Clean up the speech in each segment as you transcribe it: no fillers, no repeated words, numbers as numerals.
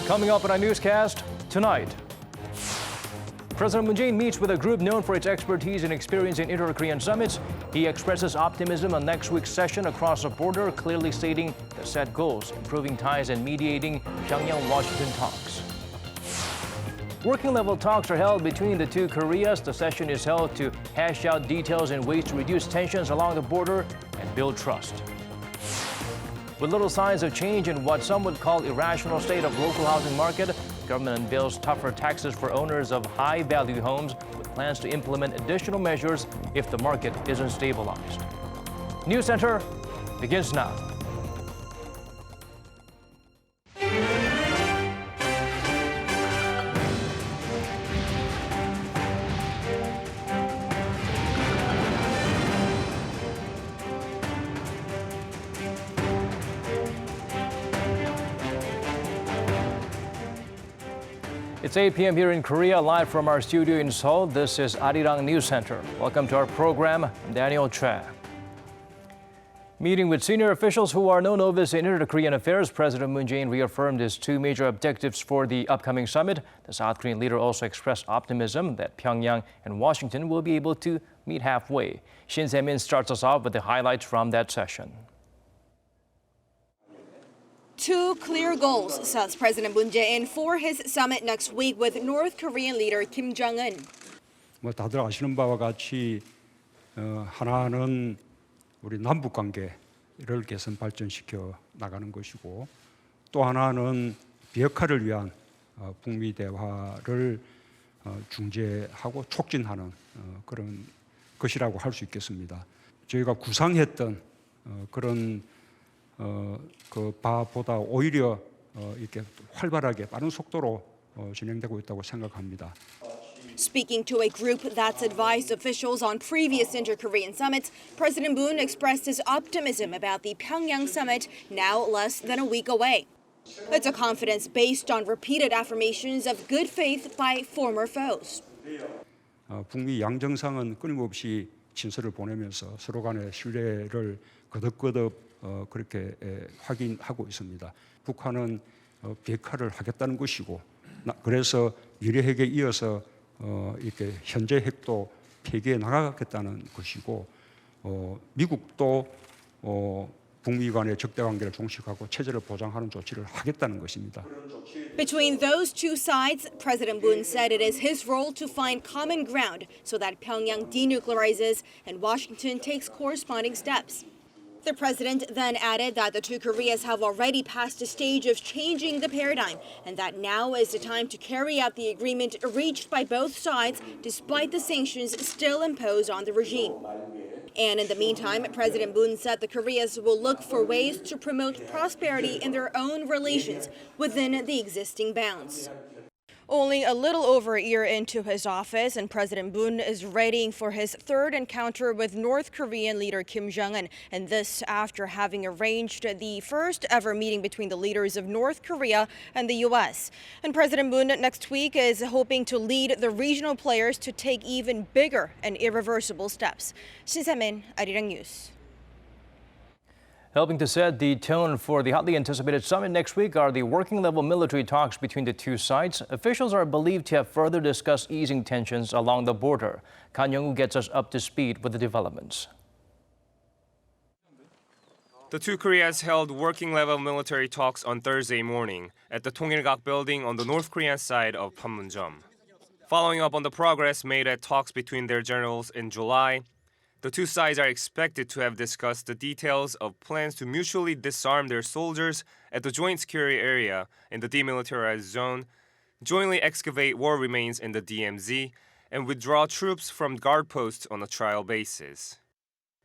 Coming up on our newscast tonight, President Moon Jae-in meets with a group known for its expertise and experience in inter-Korean summits. He expresses optimism on next week's session across the border, clearly stating the set goals, improving ties and mediating Pyongyang-Washington talks. Working-level talks are held between the two Koreas. The session is held to hash out details and ways to reduce tensions along the border and build trust. With little signs of change in what some would call irrational state of local housing market, government unveils tougher taxes for owners of high-value homes with plans to implement additional measures if the market isn't stabilized. NEWSCENTER begins now. It's 8 p.m. here in Korea, live from our studio in Seoul. This is Arirang News Center. Welcome to our program. I'm Daniel Choi. Meeting with senior officials who are no novice in inter-Korean affairs, President Moon Jae-in reaffirmed his two major objectives for the upcoming summit. The South Korean leader also expressed optimism that Pyongyang and Washington will be able to meet halfway. Shin Se-min starts us off with the highlights from that session. Two clear goals, says President Moon Jae-in for his summit next week with North Korean leader Kim Jong-un. 다들 아시는 바와 같이 하나는 우리 남북 관계를 개선 발전시켜 나가는 것이고 또 하나는 비핵화를 위한 북미 대화를 중재하고 촉진하는 그런 것이라고 할 수 있겠습니다. 저희가 구상했던 그런 그 바보다 오히려 이렇게 활발하게 빠른 속도로 진행되고 있다고 생각합니다. Speaking to a group that's advised officials on previous inter-Korean summits, President Moon expressed his optimism about the Pyongyang summit now less than a week away. It's a confidence based on repeated affirmations of good faith by former foes. 북미 양정상은 끊임없이 친서를 보내면서 서로 간의 신뢰를 거듭거듭 그렇게 확인하고 있습니다. 북한은 비핵화를 하겠다는 것이고, 그래서 미래 핵에 이어서 이렇게 현재 핵도 폐기해 나가겠다는 것이고, 미국도 북미 간의 적대 관계를 종식하고 체제를 보장하는 조치를 하겠다는 것입니다. Between those two sides, President Moon said it is his role to find common ground so that Pyongyang denuclearizes and Washington takes corresponding steps. The president then added that the two Koreas have already passed a stage of changing the paradigm and that now is the time to carry out the agreement reached by both sides despite the sanctions still imposed on the regime. And in the meantime, President Moon said the Koreas will look for ways to promote prosperity in their own relations within the existing bounds. Only a little over a year into his office, and President Moon is readying for his third encounter with North Korean leader Kim Jong-un, and this after having arranged the first ever meeting between the leaders of North Korea and the U.S. And President Moon next week is hoping to lead the regional players to take even bigger and irreversible steps. Shin Se-min, Arirang News. Helping to set the tone for the hotly anticipated summit next week are the working-level military talks between the two sides. Officials are believed to have further discussed easing tensions along the border. Kan Young-woo gets us up to speed with the developments. The two Koreas held working-level military talks on Thursday morning at the Tongil-gak building on the North Korean side of Panmunjom. Following up on the progress made at talks between their generals in July, the two sides are expected to have discussed the details of plans to mutually disarm their soldiers at the joint security area in the demilitarized zone, jointly excavate war remains in the DMZ, and withdraw troops from guard posts on a trial basis.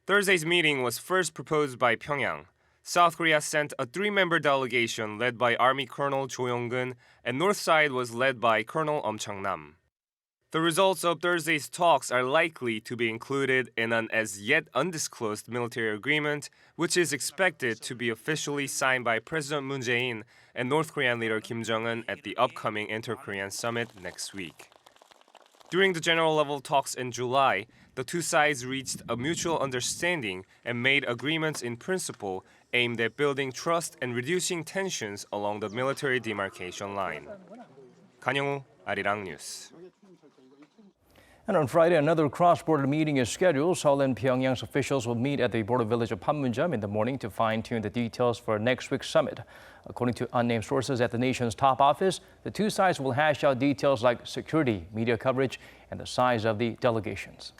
Thursday's meeting was first proposed by Pyongyang. South Korea sent a three-member delegation led by Army Colonel Jo Yong-gun, and North side was led by Colonel Chang-nam. The results of Thursday's talks are likely to be included in an as-yet undisclosed military agreement, which is expected to be officially signed by President Moon Jae-in and North Korean leader Kim Jong-un at the upcoming Inter-Korean Summit next week. During the general-level talks in July, the two sides reached a mutual understanding and made agreements in principle aimed at building trust and reducing tensions along the military demarcation line. Kanyong-woo, Arirang News. And on Friday, another cross-border meeting is scheduled. Seoul and Pyongyang's officials will meet at the border village of Panmunjom in the morning to fine-tune the details for next week's summit. According to unnamed sources at the nation's top office, the two sides will hash out details like security, media coverage, and the size of the delegations.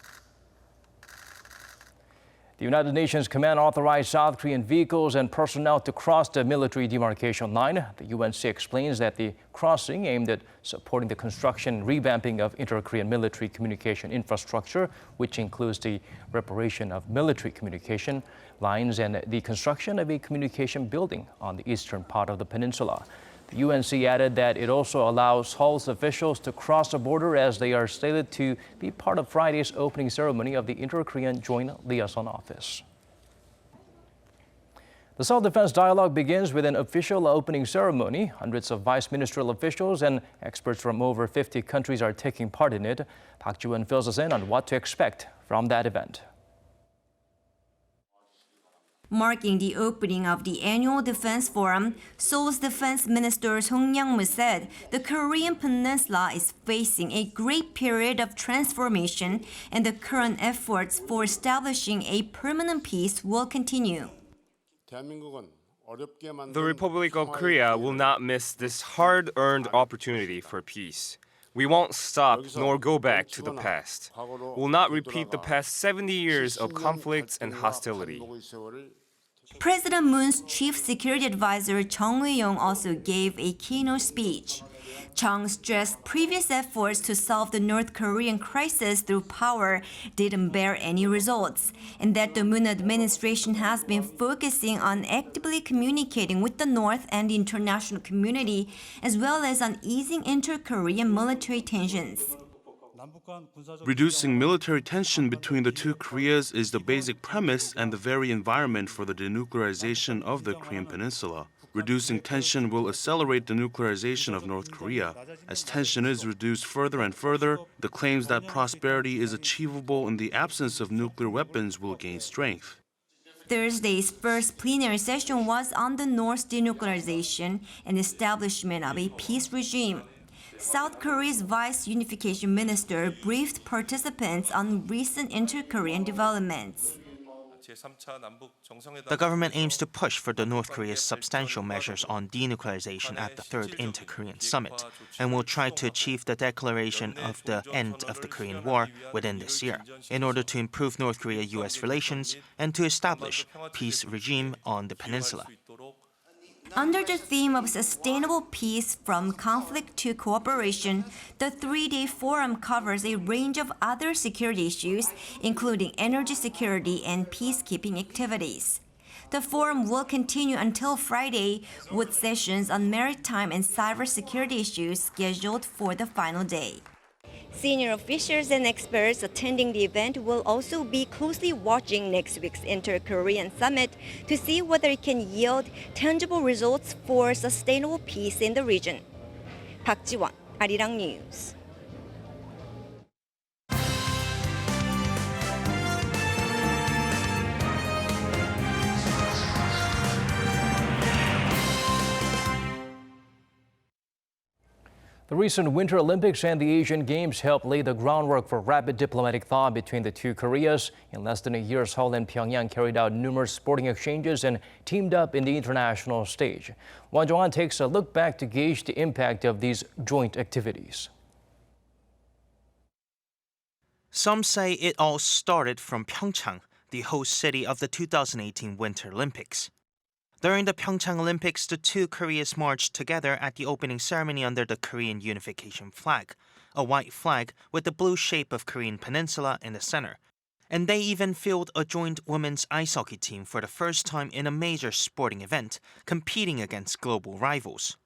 The United Nations command authorized South Korean vehicles and personnel to cross the military demarcation line. The UNC explains that the crossing aimed at supporting the construction and revamping of inter-Korean military communication infrastructure, which includes the reparation of military communication lines and the construction of a communication building on the eastern part of the peninsula. The UNC added that it also allows Seoul's officials to cross the border as they are slated to be part of Friday's opening ceremony of the Inter-Korean Joint Liaison Office. The Seoul Defense Dialogue begins with an official opening ceremony. Hundreds of vice ministerial officials and experts from over 50 countries are taking part in it. Park Ji-won fills us in on what to expect from that event. Marking the opening of the annual Defense Forum, Seoul's Defense Minister Song Yang-mu said the Korean Peninsula is facing a great period of transformation and the current efforts for establishing a permanent peace will continue. The Republic of Korea will not miss this hard-earned opportunity for peace. We won't stop nor go back to the past. We'll not repeat the past 70 years of conflicts and hostility. President Moon's chief security advisor Chung Eui-yong also gave a keynote speech. Chung stressed previous efforts to solve the North Korean crisis through power didn't bear any results, and that the Moon administration has been focusing on actively communicating with the North and the international community, as well as on easing inter-Korean military tensions. Reducing military tension between the two Koreas is the basic premise and the very environment for the denuclearization of the Korean Peninsula. Reducing tension will accelerate the nuclearization of North Korea. As tension is reduced further and further, the claims that prosperity is achievable in the absence of nuclear weapons will gain strength. Thursday's first plenary session was on the North's denuclearization and establishment of a peace regime. South Korea's Vice Unification Minister briefed participants on recent inter-Korean developments. The government aims to push for the North Korea's substantial measures on denuclearization at the third Inter-Korean Summit and will try to achieve the declaration of the end of the Korean War within this year in order to improve North Korea-US relations and to establish peace regime on the peninsula. Under the theme of sustainable peace from conflict to cooperation, the three-day forum covers a range of other security issues, including energy security and peacekeeping activities. The forum will continue until Friday, with sessions on maritime and cybersecurity issues scheduled for the final day. Senior officials and experts attending the event will also be closely watching next week's Inter-Korean Summit to see whether it can yield tangible results for sustainable peace in the region. Park Ji-won, Arirang News. The recent Winter Olympics and the Asian Games helped lay the groundwork for rapid diplomatic thaw between the two Koreas. In less than a year, Seoul and Pyongyang carried out numerous sporting exchanges and teamed up in the international stage. Won Jong-han takes a look back to gauge the impact of these joint activities. Some say it all started from Pyeongchang, the host city of the 2018 Winter Olympics. During the Pyeongchang Olympics, the two Koreas marched together at the opening ceremony under the Korean unification flag, a white flag with the blue shape of Korean Peninsula in the center. And they even fielded a joint women's ice hockey team for the first time in a major sporting event, competing against global rivals.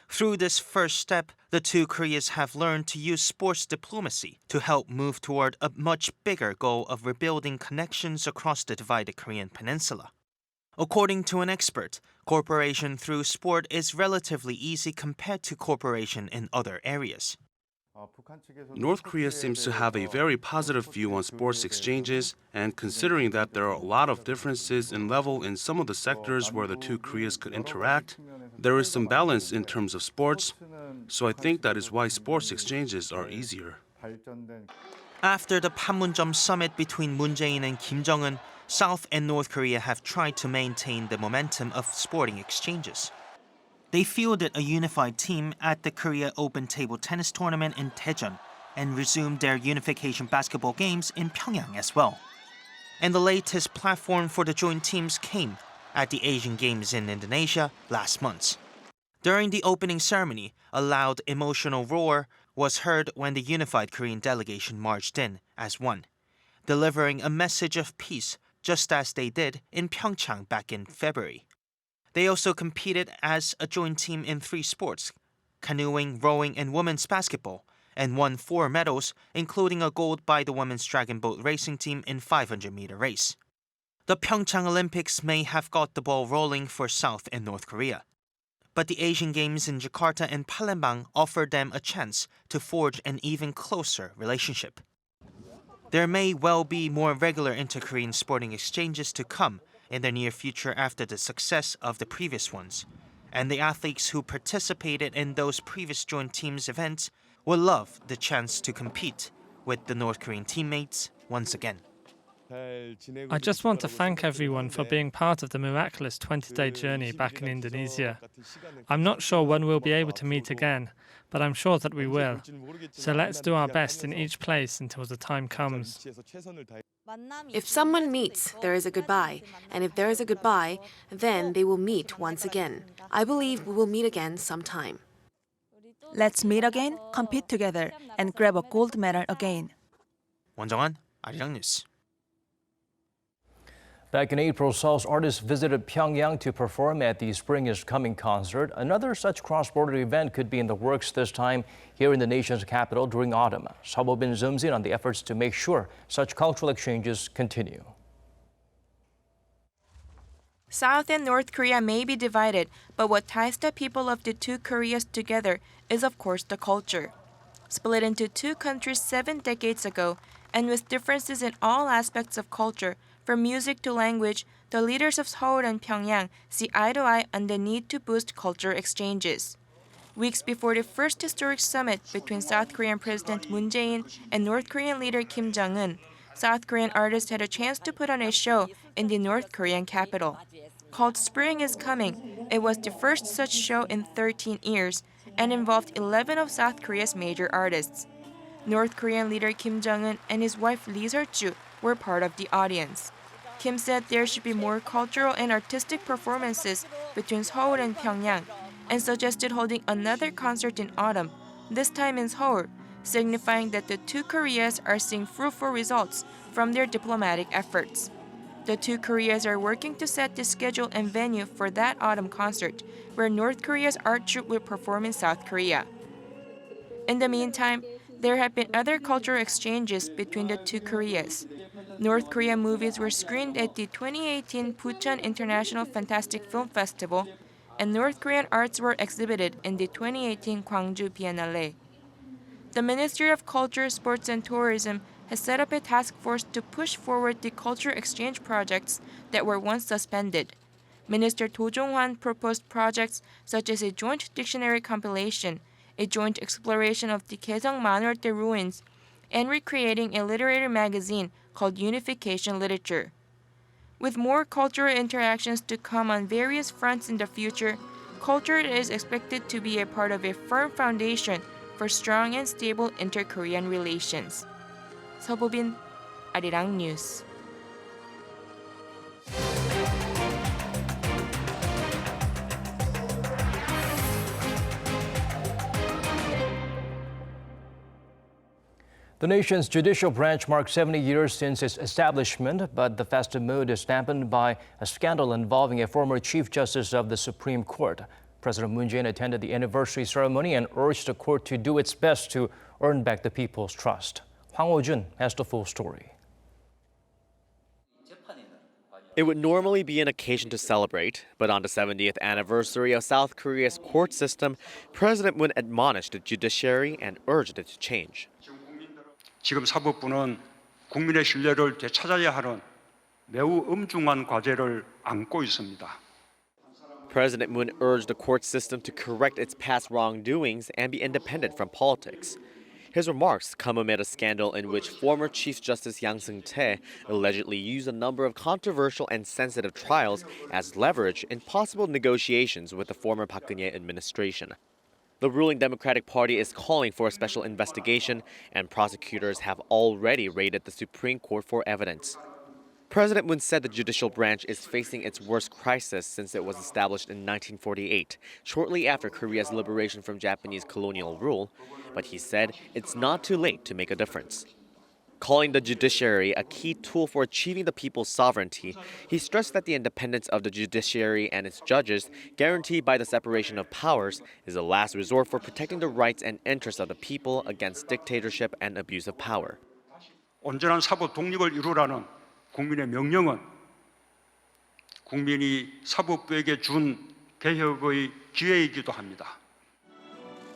Through this first step, the two Koreas have learned to use sports diplomacy to help move toward a much bigger goal of rebuilding connections across the divided Korean Peninsula. According to an expert, cooperation through sport is relatively easy compared to cooperation in other areas. North Korea seems to have a very positive view on sports exchanges, and considering that there are a lot of differences in level in some of the sectors where the two Koreas could interact, there is some balance in terms of sports, so I think that is why sports exchanges are easier. After the Panmunjom summit between Moon Jae-in and Kim Jong-un, South and North Korea have tried to maintain the momentum of sporting exchanges. They fielded a unified team at the Korea Open Table Tennis Tournament in Daejeon and resumed their unification basketball games in Pyongyang as well. And the latest platform for the joint teams came at the Asian Games in Indonesia last month. During the opening ceremony, a loud emotional roar was heard when the unified Korean delegation marched in as one, delivering a message of peace just as they did in Pyeongchang back in February. They also competed as a joint team in 3 sports, canoeing, rowing, and women's basketball, and won 4 medals, including a gold by the women's dragon boat racing team in 500-meter race. The Pyeongchang Olympics may have got the ball rolling for South and North Korea, but the Asian Games in Jakarta and Palembang offered them a chance to forge an even closer relationship. There may well be more regular inter-Korean sporting exchanges to come in the near future after the success of the previous ones, and the athletes who participated in those previous joint teams events will love the chance to compete with the North Korean teammates once again. I just want to thank everyone for being part of the miraculous 20-day journey back in Indonesia. I'm not sure when we'll be able to meet again, but I'm sure that we will. So let's do our best in each place until the time comes. If someone meets, there is a goodbye, and if there is a goodbye, then they will meet once again. I believe we will meet again sometime. Let's meet again, compete together, and grab a gold medal again. 원정한 아리랑 뉴스. Back in April, Seoul's artists visited Pyongyang to perform at the Spring is Coming concert. Another such cross-border event could be in the works this time here in the nation's capital during autumn. Seo Bo-bin zooms in on the efforts to make sure such cultural exchanges continue. South and North Korea may be divided, but what ties the people of the two Koreas together is of course the culture. Split into 2 countries 7 decades ago, and with differences in all aspects of culture, from music to language, the leaders of Seoul and Pyongyang see eye to eye on the need to boost culture exchanges. Weeks before the first historic summit between South Korean President Moon Jae-in and North Korean leader Kim Jong-un, South Korean artists had a chance to put on a show in the North Korean capital. Called Spring is Coming, it was the first such show in 13 years and involved 11 of South Korea's major artists. North Korean leader Kim Jong-un and his wife Lee Seol-ju were part of the audience. Kim said there should be more cultural and artistic performances between Seoul and Pyongyang, and suggested holding another concert in autumn, this time in Seoul, signifying that the two Koreas are seeing fruitful results from their diplomatic efforts. The two Koreas are working to set the schedule and venue for that autumn concert, where North Korea's art troupe will perform in South Korea. In the meantime, there have been other cultural exchanges between the two Koreas. North Korean movies were screened at the 2018 Busan International Fantastic Film Festival, and North Korean arts were exhibited in the 2018 Gwangju Biennale. The Ministry of Culture, Sports and Tourism has set up a task force to push forward the culture exchange projects that were once suspended. Minister Do Jong-hwan proposed projects such as a joint dictionary compilation, a joint exploration of the Kaesong Manhwa-dae ruins, and recreating a literary magazine called Unification Literature. With more cultural interactions to come on various fronts in the future, culture is expected to be a part of a firm foundation for strong and stable inter-Korean relations. Seo Bo-bin, Arirang News. The nation's judicial branch marks 70 years since its establishment, but the festive mood is dampened by a scandal involving a former Chief Justice of the Supreme Court. President Moon Jae-in attended the anniversary ceremony and urged the court to do its best to earn back the people's trust. Hwang Ho-jun has the full story. It would normally be an occasion to celebrate, but on the 70th anniversary of South Korea's court system, President Moon admonished the judiciary and urged it to change. 지금 사법부는 국민의 신뢰를 되찾아야 하는 매우 엄중한 과제를 안고 있습니다. President Moon urged the court system to correct its past wrongdoings and be independent from politics. His remarks come amid a scandal in which former Chief Justice Yang Seung-tae allegedly used a number of controversial and sensitive trials as leverage in possible negotiations with the former Park Geun-hye administration. The ruling Democratic Party is calling for a special investigation, and prosecutors have already raided the Supreme Court for evidence. President Moon said the judicial branch is facing its worst crisis since it was established in 1948, shortly after Korea's liberation from Japanese colonial rule, but he said it's not too late to make a difference. Calling the judiciary a key tool for achieving the people's sovereignty, he stressed that the independence of the judiciary and its judges, guaranteed by the separation of powers, is a last resort for protecting the rights and interests of the people against dictatorship and abuse of power. 온전한 사법 독립을 이루라는 국민의 명령은 국민이 사법부에게 준 개혁의 기회이기도 합니다.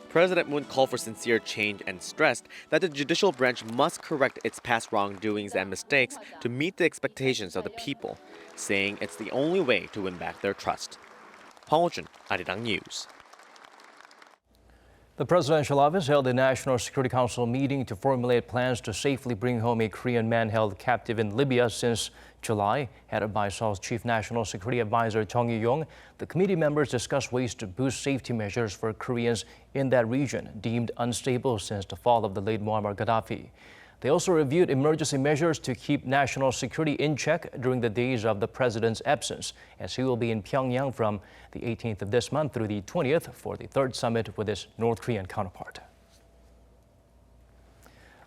President Moon called for sincere change and stressed that the judicial branch must correct its past wrongdoings and mistakes to meet the expectations of the people, saying it's the only way to win back their trust. Hwang Ho-jun, Arirang News. The presidential office held a National Security Council meeting to formulate plans to safely bring home a Korean man held captive in Libya since July. Headed by Seoul's Chief National Security Advisor Chung Yu-yong, the committee members discussed ways to boost safety measures for Koreans in that region, deemed unstable since the fall of the late Muammar Gaddafi. They also reviewed emergency measures to keep national security in check during the days of the president's absence, as he will be in Pyongyang from the 18th of this month through the 20th for the third summit with his North Korean counterpart.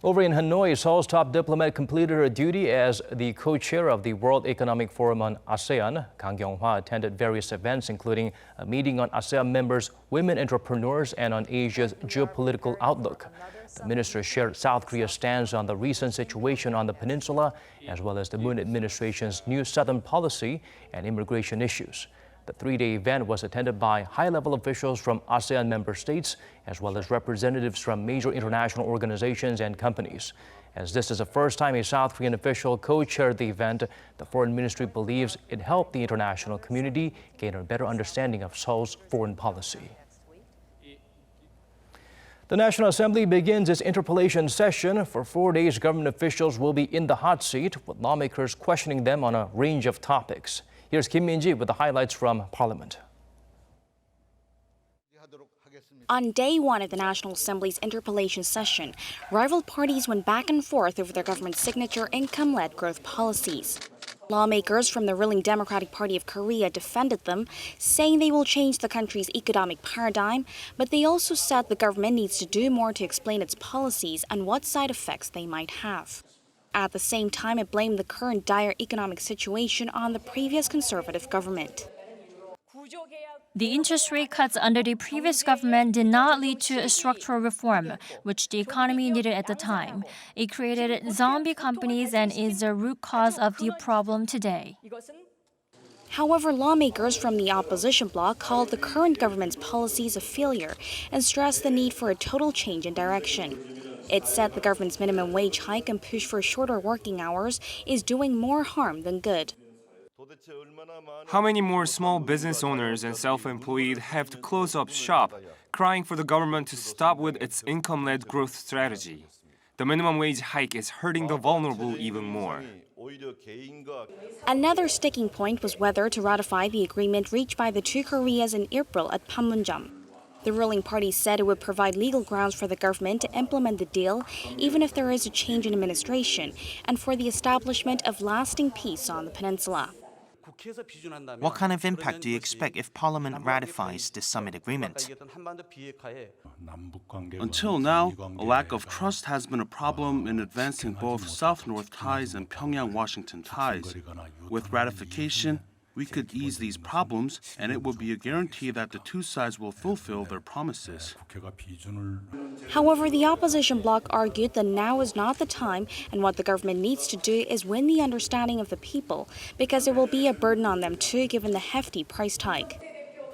Over in Hanoi, Seoul's top diplomat completed her duty as the co-chair of the World Economic Forum on ASEAN. Kang Kyung-hwa attended various events, including a meeting on ASEAN members, women entrepreneurs, and on Asia's geopolitical outlook. The minister shared South Korea's stance on the recent situation on the peninsula, as well as the Moon administration's new southern policy and immigration issues. The three-day event was attended by high-level officials from ASEAN member states, as well as representatives from major international organizations and companies. As this is the first time a South Korean official co-chaired the event, the foreign ministry believes it helped the international community gain a better understanding of Seoul's foreign policy. The National Assembly begins its interpellation session. For 4 days, government officials will be in the hot seat, with lawmakers questioning them on a range of topics. Here's Kim Min-ji with the highlights from Parliament. On day one of the National Assembly's interpellation session, rival parties went back and forth over their government's signature income-led growth policies. Lawmakers from the ruling Democratic Party of Korea defended them, saying they will change the country's economic paradigm, but they also said the government needs to do more to explain its policies and what side effects they might have. At the same time, it blamed the current dire economic situation on the previous conservative government. The interest rate cuts under the previous government did not lead to a structural reform, which the economy needed at the time. It created zombie companies and is the root cause of the problem today. However, lawmakers from the opposition bloc called the current government's policies a failure and stressed the need for a total change in direction. It said the government's minimum wage hike and push for shorter working hours is doing more harm than good. How many more small business owners and self-employed have to close up shop, crying for the government to stop with its income-led growth strategy? The minimum wage hike is hurting the vulnerable even more. Another sticking point was whether to ratify the agreement reached by the two Koreas in April at Panmunjom. The ruling party said it would provide legal grounds for the government to implement the deal, even if there is a change in administration, and for the establishment of lasting peace on the peninsula. What kind of impact do you expect if Parliament ratifies the summit agreement? Until now, a lack of trust has been a problem in advancing both South-North ties and Pyongyang-Washington ties. With ratification, we could ease these problems, and it will be a guarantee that the two sides will fulfill their promises. However, the opposition bloc argued that now is not the time, and what the government needs to do is win the understanding of the people, because it will be a burden on them too, given the hefty price hike.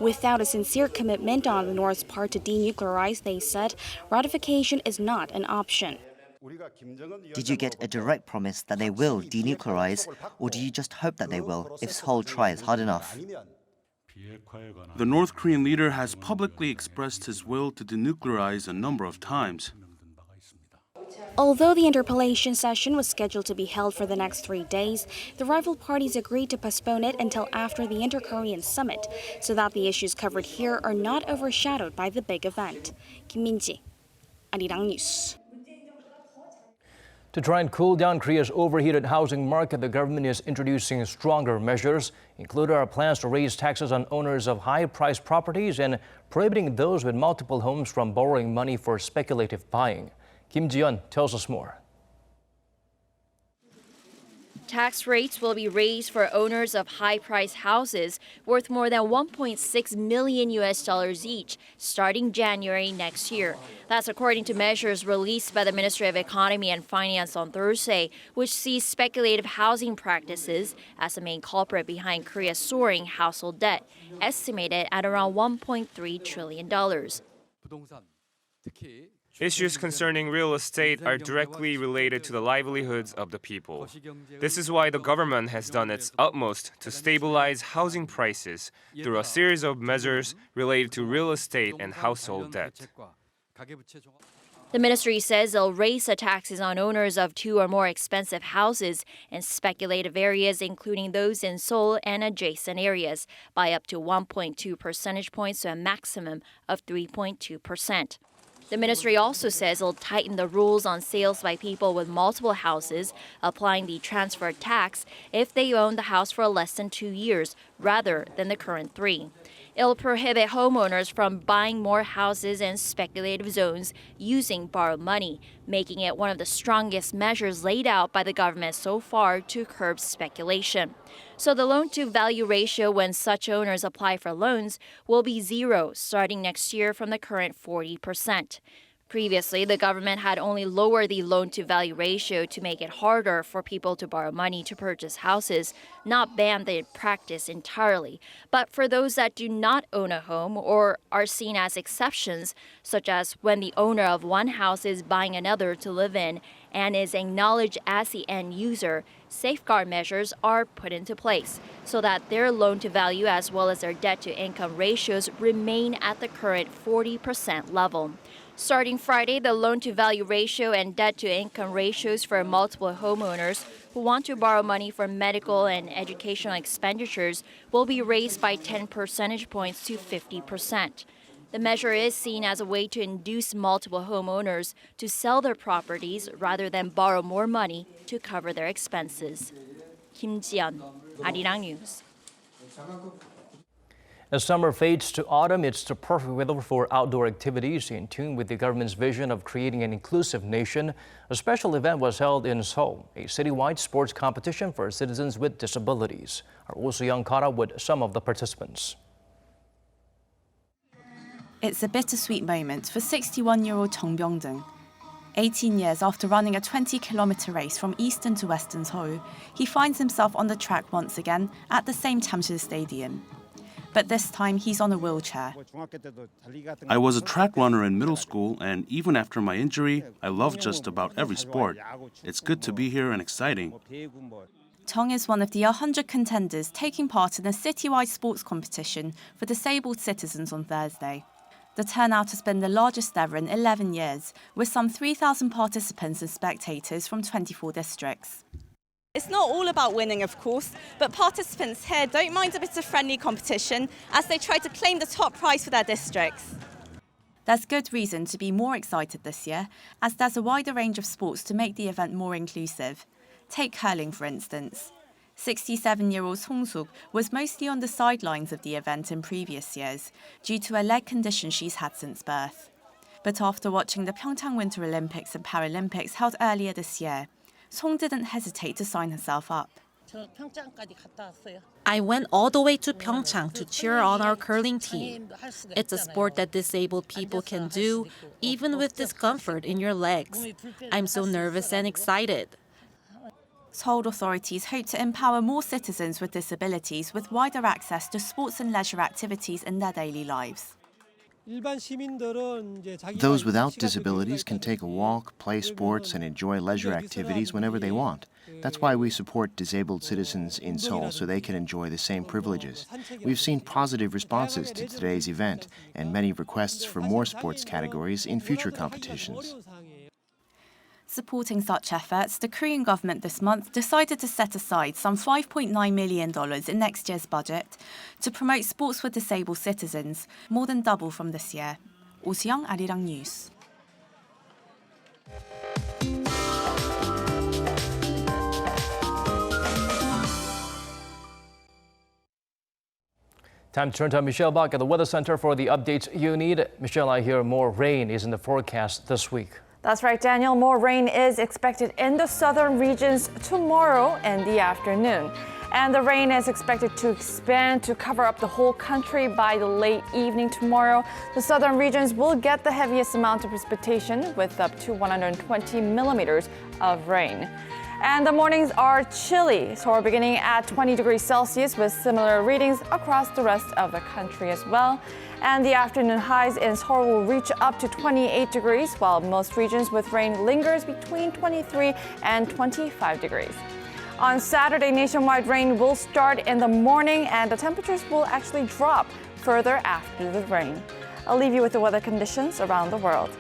Without a sincere commitment on the North's part to denuclearize, they said, ratification is not an option. Did you get a direct promise that they will denuclearize, or do you just hope that they will if Seoul tries hard enough? The North Korean leader has publicly expressed his will to denuclearize a number of times. Although the interpellation session was scheduled to be held for the next 3 days, the rival parties agreed to postpone it until after the Inter-Korean summit, so that the issues covered here are not overshadowed by the big event. Kim Min-ji, Arirang News. To try and cool down Korea's overheated housing market, the government is introducing stronger measures, including our plans to raise taxes on owners of high-priced properties and prohibiting those with multiple homes from borrowing money for speculative buying. Kim Ji-yeon tells us more. Tax rates will be raised for owners of high-priced houses worth more than $1.6 million each starting January next year. That's according to measures released by the Ministry of Economy and Finance on Thursday, which sees speculative housing practices as the main culprit behind Korea's soaring household debt, estimated at around $1.3 trillion. Issues concerning real estate are directly related to the livelihoods of the people. This is why the government has done its utmost to stabilize housing prices through a series of measures related to real estate and household debt. The ministry says they'll raise the taxes on owners of 2 or more expensive houses in speculative areas, including those in Seoul and adjacent areas, by up to 1.2 percentage points to a maximum of 3.2%. The ministry also says it'll tighten the rules on sales by people with multiple houses, applying the transfer tax if they own the house for less than 2 years, rather than the current 3. It'll prohibit homeowners from buying more houses in speculative zones using borrowed money, making it one of the strongest measures laid out by the government so far to curb speculation. So the loan-to-value ratio when such owners apply for loans will be 0 starting next year from the current 40%. Previously, the government had only lowered the loan-to-value ratio to make it harder for people to borrow money to purchase houses, not banned the practice entirely. But for those that do not own a home or are seen as exceptions, such as when the owner of one house is buying another to live in and is acknowledged as the end user, safeguard measures are put into place so that their loan-to-value as well as their debt-to-income ratios remain at the current 40% level. Starting Friday, the loan-to-value ratio and debt-to-income ratios for multiple homeowners who want to borrow money for medical and educational expenditures will be raised by 10 percentage points to 50%. The measure is seen as a way to induce multiple homeowners to sell their properties rather than borrow more money to cover their expenses. Kim Ji-yeon, Arirang News. As summer fades to autumn, it's the perfect weather for outdoor activities in tune with the government's vision of creating an inclusive nation. A special event was held in Seoul, a citywide sports competition for citizens with disabilities. Our Oh So-young caught up with some of the participants. It's a bittersweet moment for 61-year-old Chung Byung-dung. 18 years after running a 20-kilometer race from eastern to western Seoul, he finds himself on the track once again at the same Jamsil Stadium. But this time he's on a wheelchair. I was a track runner in middle school, and even after my injury, I love just about every sport. It's good to be here and exciting. Chung is one of the 100 contenders taking part in a citywide sports competition for disabled citizens on Thursday. The turnout has been the largest ever in 11 years, with some 3,000 participants and spectators from 24 districts. It's not all about winning, of course, but participants here don't mind a bit of friendly competition as they try to claim the top prize for their districts. There's good reason to be more excited this year, as there's a wider range of sports to make the event more inclusive. Take curling, for instance. 67-year-old Song Suk was mostly on the sidelines of the event in previous years due to a leg condition she's had since birth. But after watching the Pyeongchang Winter Olympics and Paralympics held earlier this year, Song didn't hesitate to sign herself up. I went all the way to Pyeongchang to cheer on our curling team. It's a sport that disabled people can do, even with discomfort in your legs. I'm so nervous and excited. Seoul authorities hope to empower more citizens with disabilities with wider access to sports and leisure activities in their daily lives. Those without disabilities can take a walk, play sports, and enjoy leisure activities whenever they want. That's why we support disabled citizens in Seoul so they can enjoy the same privileges. We've seen positive responses to today's event and many requests for more sports categories in future competitions. Supporting such efforts, the Korean government this month decided to set aside some $5.9 million in next year's budget to promote sports for disabled citizens, more than double from this year. Oh Si-young, Arirang News. Time to turn to Michelle Bach at the Weather Center for the updates you need. Michelle, I hear more rain is in the forecast this week. That's right, Daniel. More rain is expected in the southern regions tomorrow in the afternoon. And the rain is expected to expand to cover up the whole country by the late evening tomorrow. The southern regions will get the heaviest amount of precipitation with up to 120 millimeters of rain. And the mornings are chilly, so we're beginning at 20 degrees Celsius with similar readings across the rest of the country as well. And the afternoon highs in Seoul will reach up to 28 degrees, while most regions with rain lingers between 23 and 25 degrees. On Saturday, nationwide rain will start in the morning and the temperatures will actually drop further after the rain. I'll leave you with the weather conditions around the world.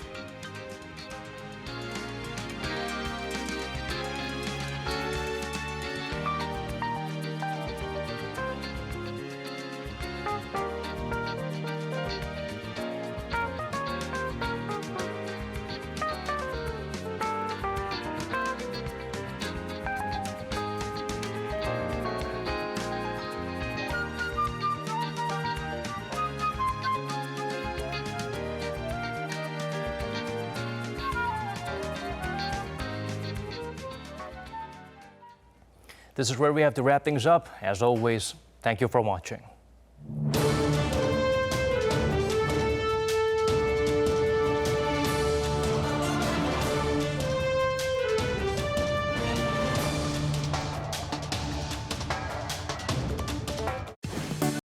This is where we have to wrap things up. As always, thank you for watching.